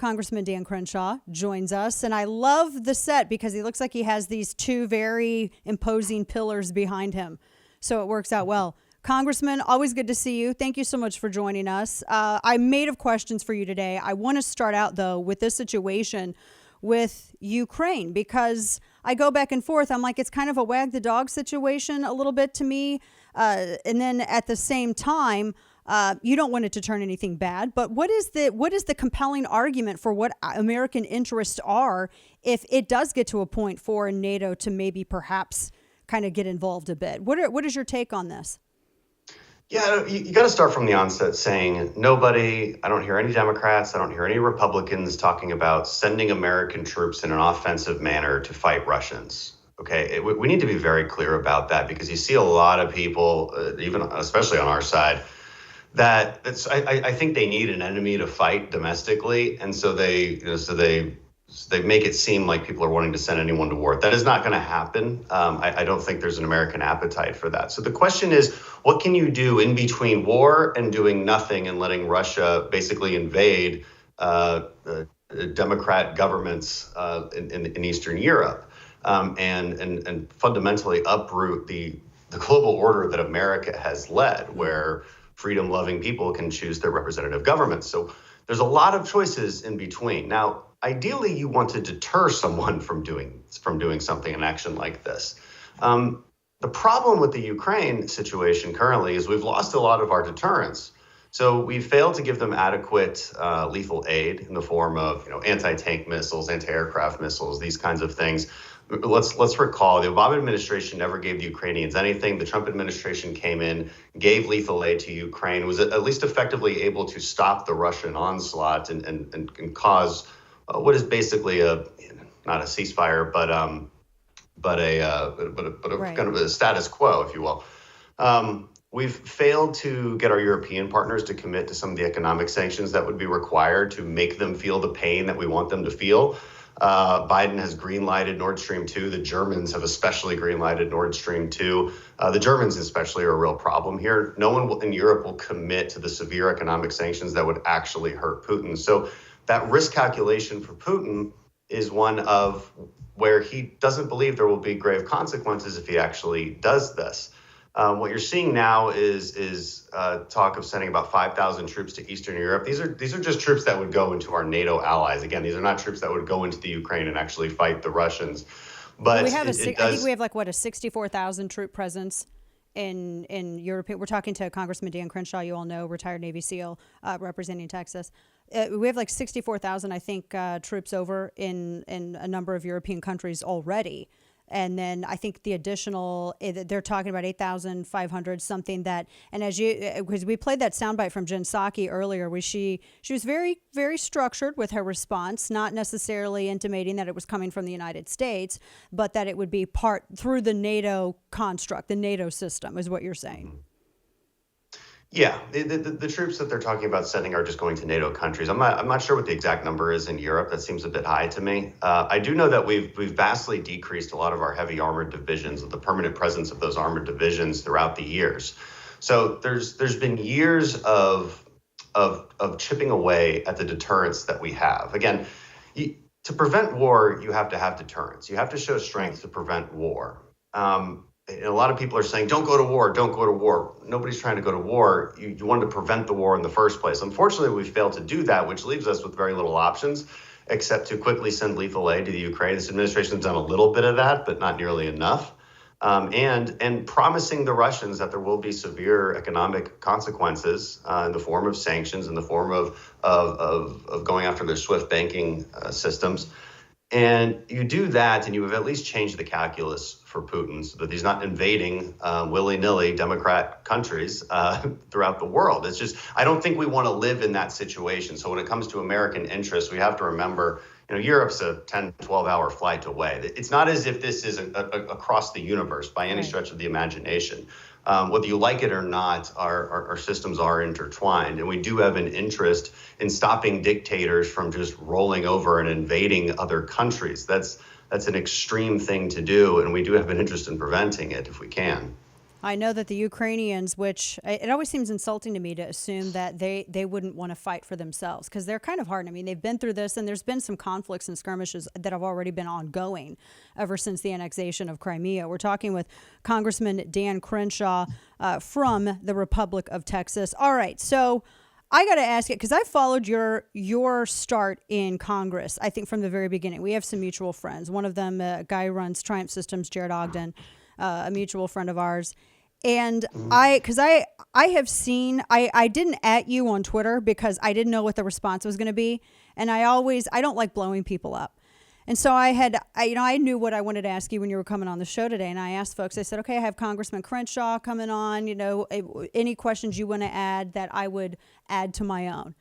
Congressman Dan Crenshaw joins us, and I love the set because he looks like he has these two very imposing pillars behind him, so it works out well. Congressman, always good to see you. Thank you so much for joining us. I'm made of questions for you today. I want to start out, though, with this situation with Ukraine, because I go back and forth. I'm like, it's kind of a wag the dog situation a little bit to me. And then at the same time, you don't want it to turn anything bad. But what is the compelling argument for what American interests are if it does get to a point for NATO to maybe perhaps kind of get involved a bit? What is your take on this? Yeah, you got to start from the onset saying I don't hear any Democrats, I don't hear any Republicans talking about sending American troops in an offensive manner to fight Russians. Okay, we need to be very clear about that, because you see a lot of people, even especially on our side, that I think they need an enemy to fight domestically, and so they make it seem like people are wanting to send anyone to war. That is not going to happen. I don't think there's an American appetite for that. So the question is, what can you do in between war and doing nothing and letting Russia basically invade democrat governments in Eastern Europe and fundamentally uproot the global order that America has led, where freedom-loving people can choose their representative governments. So there's a lot of choices in between. Now, ideally, you want to deter someone from doing something, an action like this. The problem with the Ukraine situation currently is we've lost a lot of our deterrence. So we failed to give them adequate lethal aid in the form of anti-tank missiles, anti-aircraft missiles, these kinds of things. Let's recall the Obama administration never gave the Ukrainians anything. The Trump administration came in, gave lethal aid to Ukraine, was at least effectively able to stop the Russian onslaught and cause what is basically not a ceasefire, but right. Kind of a status quo, if you will. We've failed to get our European partners to commit to some of the economic sanctions that would be required to make them feel the pain that we want them to feel. Biden has green-lighted Nord Stream 2. The Germans have especially green-lighted Nord Stream 2. The Germans especially are a real problem here. No one in Europe will commit to the severe economic sanctions that would actually hurt Putin. So that risk calculation for Putin is one of where he doesn't believe there will be grave consequences if he actually does this. What you're seeing now is talk of sending about 5,000 troops to Eastern Europe. These are just troops that would go into our NATO allies. Again, these are not troops that would go into the Ukraine and actually fight the Russians. But I think we have a 64,000 troop presence in Europe. We're talking to Congressman Dan Crenshaw, you all know, retired Navy SEAL, representing Texas. We have 64,000, I think, troops over in a number of European countries already. And then I think the additional, they're talking about 8,500 something that, and because we played that soundbite from Jen Psaki earlier, where she was very, very structured with her response, not necessarily intimating that it was coming from the United States, but that it would be part through the NATO construct, the NATO system, is what you're saying. Yeah, the troops that they're talking about sending are just going to NATO countries. I'm not sure what the exact number is in Europe. That seems a bit high to me. I do know that we've vastly decreased a lot of our heavy armored divisions, the permanent presence of those armored divisions throughout the years. So there's been years of chipping away at the deterrence that we have. Again, to prevent war, you have to have deterrence. You have to show strength to prevent war. A lot of people are saying, don't go to war, don't go to war. Nobody's trying to go to war. You wanted to prevent the war in the first place. Unfortunately, we've failed to do that, which leaves us with very little options except to quickly send lethal aid to the Ukraine. This administration has done a little bit of that, but not nearly enough. And promising the Russians that there will be severe economic consequences in the form of sanctions, in the form of going after their SWIFT banking systems. And you do that, and you have at least changed the calculus for Putin so that he's not invading willy-nilly Democrat countries throughout the world. It's just, I don't think we want to live in that situation. So when it comes to American interests, we have to remember, Europe's a 10, 12-hour flight away. It's not as if this is across the universe by any stretch of the imagination. Whether you like it or not, our systems are intertwined, and we do have an interest in stopping dictators from just rolling over and invading other countries. That's an extreme thing to do, and we do have an interest in preventing it if we can. I know that the Ukrainians, which it always seems insulting to me to assume that they wouldn't want to fight for themselves because they're kind of hard. I mean, they've been through this, and there's been some conflicts and skirmishes that have already been ongoing ever since the annexation of Crimea. We're talking with Congressman Dan Crenshaw from the Republic of Texas. All right, so I got to ask it because I followed your start in Congress, I think, from the very beginning. We have some mutual friends. One of them, a guy who runs Triumph Systems, Jared Ogden, a mutual friend of ours. And I have seen, I didn't at you on Twitter because I didn't know what the response was going to be. And I don't like blowing people up. And so I knew what I wanted to ask you when you were coming on the show today. And I asked folks, I said, okay, I have Congressman Crenshaw coming on, any questions you want to add that I would add to my own.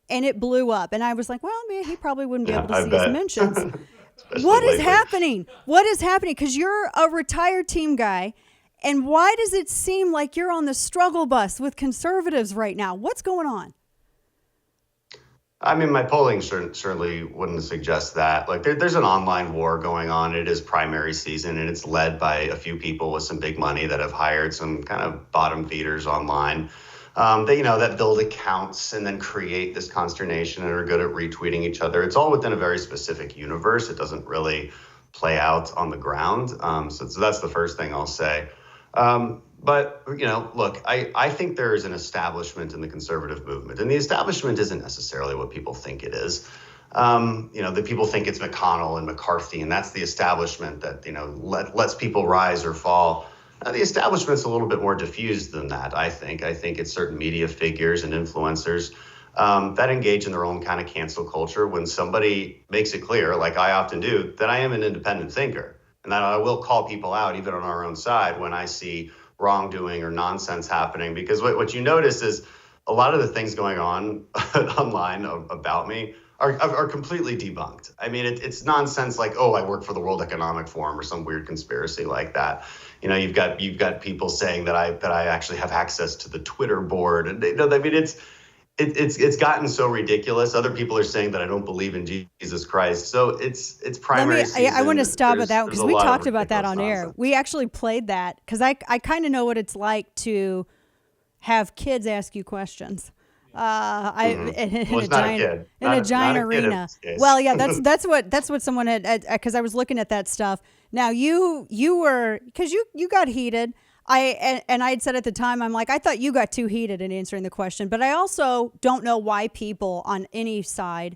And it blew up. And I was like, well, man, he probably wouldn't be able to see his mentions. What is happening? What is happening? Because you're a retired team guy. And why does it seem like you're on the struggle bus with conservatives right now? What's going on? I mean, my polling certainly wouldn't suggest that. Like, there's an online war going on. It is primary season, and it's led by a few people with some big money that have hired some kind of bottom feeders online. That build accounts and then create this consternation and are good at retweeting each other. It's all within a very specific universe. It doesn't really play out on the ground. So that's the first thing I'll say. But, look, I think there is an establishment in the conservative movement, and the establishment isn't necessarily what people think it is. The people think it's McConnell and McCarthy, and that's the establishment that, lets people rise or fall. The establishment's a little bit more diffused than that, I think. I think it's certain media figures and influencers that engage in their own kind of cancel culture when somebody makes it clear, like I often do, that I am an independent thinker and that I will call people out even on our own side when I see wrongdoing or nonsense happening. Because what you notice is a lot of the things going on online about me are completely debunked. I mean, it's nonsense like, oh, I work for the World Economic Forum or some weird conspiracy like that. You've got people saying that I actually have access to the Twitter board, and I mean, it's gotten so ridiculous. Other people are saying that I don't believe in Jesus Christ. So it's primary season. I want to stop at that because we talked about that on air. We actually played that because I kind of know what it's like to have kids ask you questions. In a giant arena. Well, yeah, that's what someone had, because I was looking at that stuff. Now you were, because you got heated. I had said at the time, I'm like, I thought you got too heated in answering the question, but I also don't know why people on any side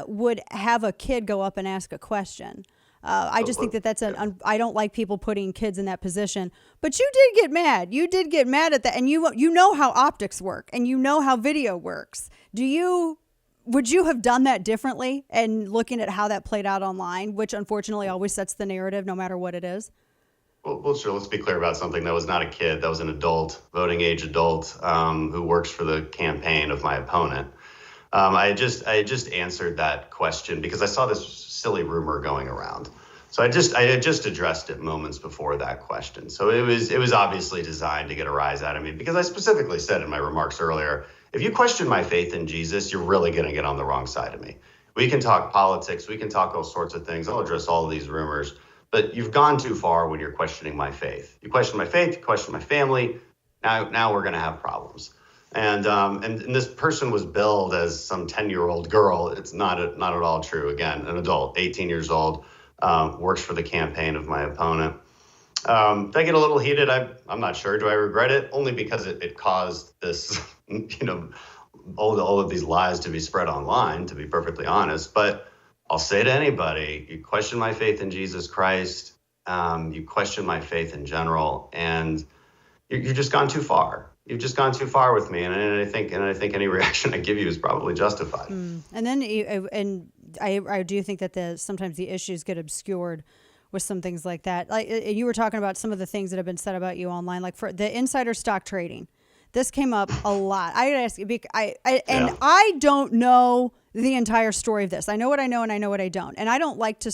would have a kid go up and ask a question. I just think that's I don't like people putting kids in that position. But you did get mad. You did get mad at that, and you know how optics work, and you know how video works. Would you have done that differently? And looking at how that played out online, which unfortunately always sets the narrative, no matter what it is. Well, sure. Let's be clear about something. That was not a kid. That was an adult, voting age adult, who works for the campaign of my opponent. I just answered that question because I saw this silly rumor going around. So I had just addressed it moments before that question. So it was obviously designed to get a rise out of me because I specifically said in my remarks earlier, if you question my faith in Jesus, you're really going to get on the wrong side of me. We can talk politics. We can talk all sorts of things. I'll address all of these rumors. But you've gone too far when you're questioning my faith. You question my faith, you question my family. Now we're going to have problems. And this person was billed as some 10-year-old girl. It's not at all true. Again, an adult, 18 years old, works for the campaign of my opponent. Did I get a little heated? I'm not sure. Do I regret it? Only because it caused this, all of these lies to be spread online, to be perfectly honest. But I'll say to anybody, you question my faith in Jesus Christ, you question my faith in general, and you've just gone too far. You've just gone too far with me, and I think any reaction I give you is probably justified. And then, I do think that sometimes the issues get obscured with some things like that. Like you were talking about some of the things that have been said about you online, like for the insider stock trading. This came up a lot. I ask you, I don't know the entire story of this. I know what I know and I know what I don't. And I don't like to,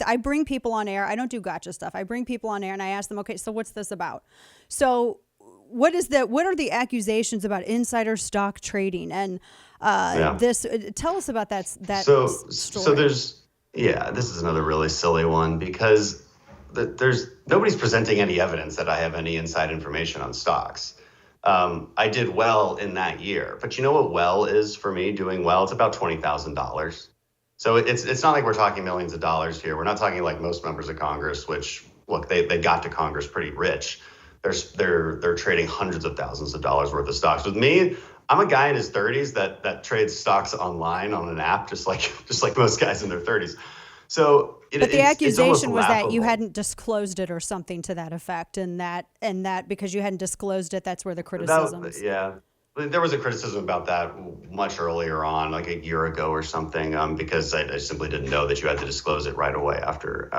I bring people on air. I don't do gotcha stuff. I bring people on air and I ask them, okay, so what's this about? So what are the accusations about insider stock trading? And tell us about that story. So this is another really silly one because there's nobody's presenting any evidence that I have any inside information on stocks. I did well in that year, but you know what well is for me doing well? It's about $20,000. So it's not like we're talking millions of dollars here. We're not talking like most members of Congress, which look, they got to Congress pretty rich. They're trading hundreds of thousands of dollars worth of stocks. With me, I'm a guy in his 30s that trades stocks online on an app, just like most guys in their 30s. So but the accusation was that you laughable. hadn't disclosed it or something to that effect, and that because you hadn't disclosed it, that's where the That, criticisms. yeah, there was a criticism about that much earlier on, like a year ago or something, because I simply didn't know that you had to disclose it right away after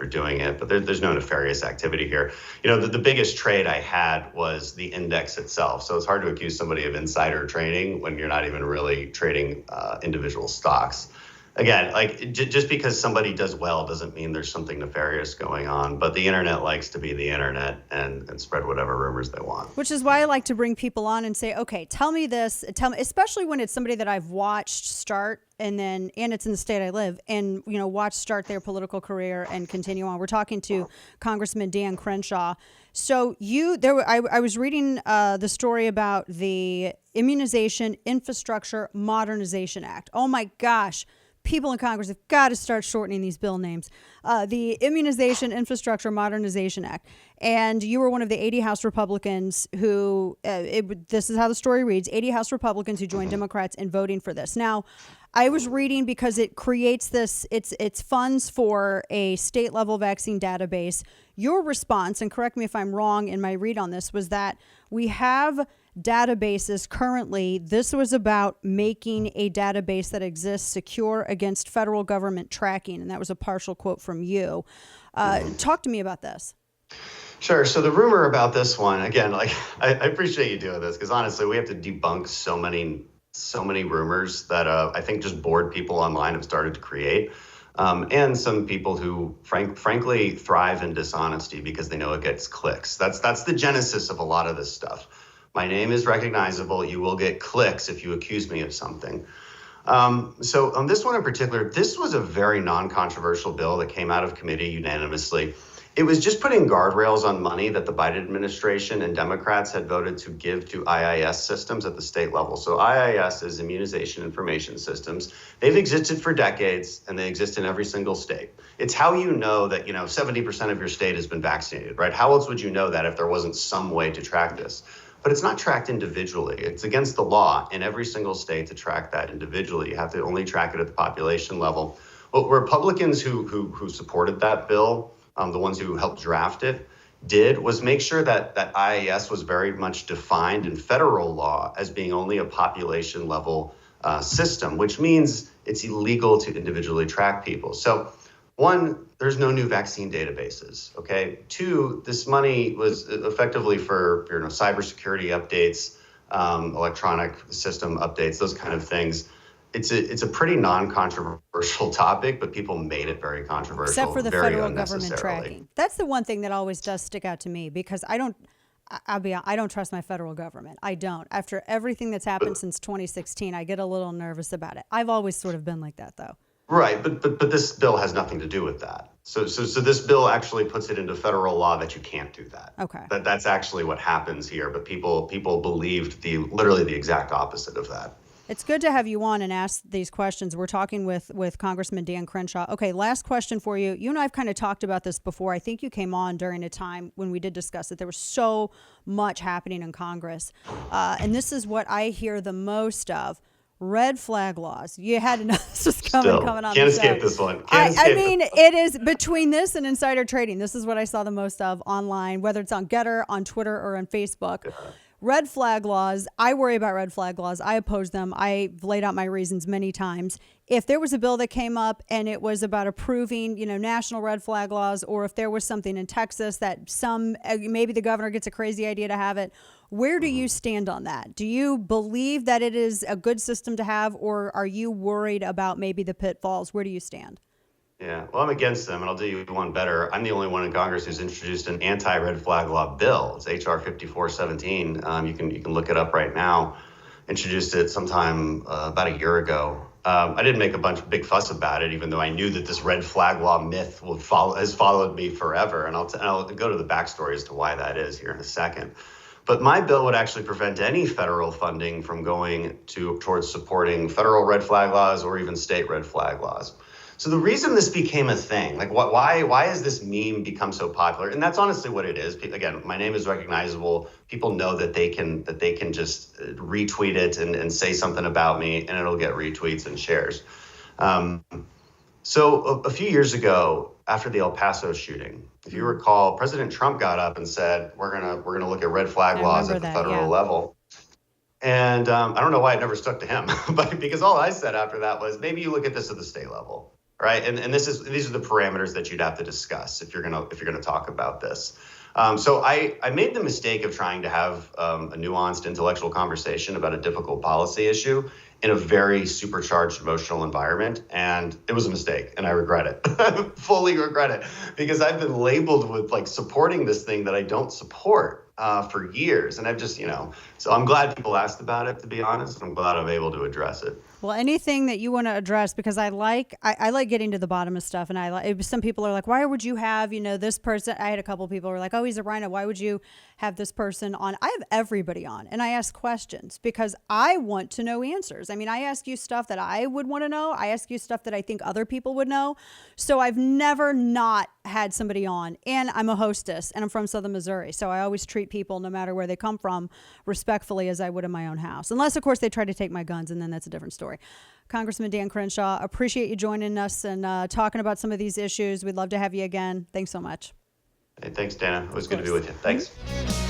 doing it. But there's no nefarious activity here. You know, the biggest trade I had was the index itself. So it's hard to accuse somebody of insider trading when you're not even really trading individual stocks. Again, like just because somebody does well doesn't mean there's something nefarious going on. But the internet likes to be the internet and spread whatever rumors they want. Which is why I like to bring people on and say, okay, tell me this. Tell me, especially when it's somebody that I've watched start and it's in the state I live and, watch start their political career and continue on. We're talking to Congressman Dan Crenshaw. So I was reading the story about the Immunization Infrastructure Modernization Act. Oh my gosh. People in Congress have got to start shortening these bill names. The Immunization Infrastructure Modernization Act. And you were one of the 80 House Republicans who, this is how the story reads, 80 House Republicans who joined Democrats in voting for this. Now, I was reading because it creates it's funds for a state level vaccine database. Your response, and correct me if I'm wrong in my read on this, was that we have databases currently. This was about making a database that exists secure against federal government tracking. And that was a partial quote from you. Talk to me about this. Sure. So the rumor about this one, again, like I appreciate you doing this because honestly, we have to debunk so many rumors that I think just bored people online have started to create. And some people who frankly thrive in dishonesty because they know it gets clicks. That's the genesis of a lot of this stuff. My name is recognizable. You will get clicks if you accuse me of something. So on this one in particular, this was a very non-controversial bill that came out of committee unanimously. It was just putting guardrails on money that the Biden administration and Democrats had voted to give to IIS systems at the state level. So IIS is Immunization Information Systems. They've existed for decades, and they exist in every single state. It's how you know that 70% of your state has been vaccinated, right? How else would you know that if there wasn't some way to track this? But it's not tracked individually. It's against the law in every single state to track that individually. You have to only track it at the population level. What Republicans who supported that bill, the ones who helped draft it, did was make sure that IAS was very much defined in federal law as being only a population level system, which means it's illegal to individually track people. So one, there's no new vaccine databases, okay? Two, this money was effectively for cybersecurity updates, electronic system updates, those kind of things. It's a pretty non-controversial topic, but people made it very controversial. Except for the very federal government tracking. That's the one thing that always does stick out to me because I don't trust my federal government. I don't. After everything that's happened since 2016, I get a little nervous about it. I've always sort of been like that, though. Right, but this bill has nothing to do with that. So this bill actually puts it into federal law that you can't do that. Okay. That's actually what happens here, but people believed literally the exact opposite of that. It's good to have you on and ask these questions. We're talking with Congressman Dan Crenshaw. Okay, last question for you. You and I have kind of talked about this before. I think you came on during a time when we did discuss it. There was so much happening in Congress. And this is what I hear the most of. Red flag laws. You had to know this was coming on. Can't escape this one. I mean, it is between this and insider trading. This is what I saw the most of online, whether it's on Getter, on Twitter, or on Facebook. Yeah. Red flag laws. I worry about red flag laws. I oppose them. I've laid out my reasons many times. If there was a bill that came up and it was about approving, national red flag laws, or if there was something in Texas that maybe the governor gets a crazy idea to have it, where do you stand on that? Do you believe that it is a good system to have, or are you worried about maybe the pitfalls? Where do you stand? Yeah, well, I'm against them, and I'll do you one better. I'm the only one in Congress who's introduced an anti-red flag law bill. It's H.R. 5417. You can look it up right now. Introduced it sometime about a year ago. I didn't make a big fuss about it, even though I knew that this red flag law myth has followed me forever. And I'll go to the backstory as to why that is here in a second. But my bill would actually prevent any federal funding from going towards supporting federal red flag laws or even state red flag laws. So the reason this became a thing, like why has this meme become so popular? And that's honestly what it is. Again, my name is recognizable. People know that they can just retweet it and say something about me, and it'll get retweets and shares. So a few years ago, after the El Paso shooting, if you recall, President Trump got up and said, "We're gonna look at red flag laws at the federal level." And I don't know why it never stuck to him, but because all I said after that was, maybe you look at this at the state level. Right, and these are the parameters that you'd have to discuss if you're gonna talk about this. So I made the mistake of trying to have a nuanced intellectual conversation about a difficult policy issue in a very supercharged emotional environment, and it was a mistake, and I regret it. Fully regret it, because I've been labeled with like supporting this thing that I don't support for years, and I've just so I'm glad people asked about it. To be honest, I'm glad I'm able to address it. Well, anything that you want to address, because I like getting to the bottom of stuff, and some people are like, why would you have this person? I had a couple of people who were like, oh, he's a rhino. Why would you have this person on? I have everybody on, and I ask questions because I want to know answers. I mean, I ask you stuff that I would want to know. I ask you stuff that I think other people would know. So I've never not had somebody on, and I'm a hostess, and I'm from Southern Missouri, so I always treat people, no matter where they come from, respectfully as I would in my own house, unless of course they try to take my guns, and then that's a different story. Congressman Dan Crenshaw, appreciate you joining us and talking about some of these issues. We'd love to have you again. Thanks so much. Hey, thanks, Dana. It was good to be with you. Thanks.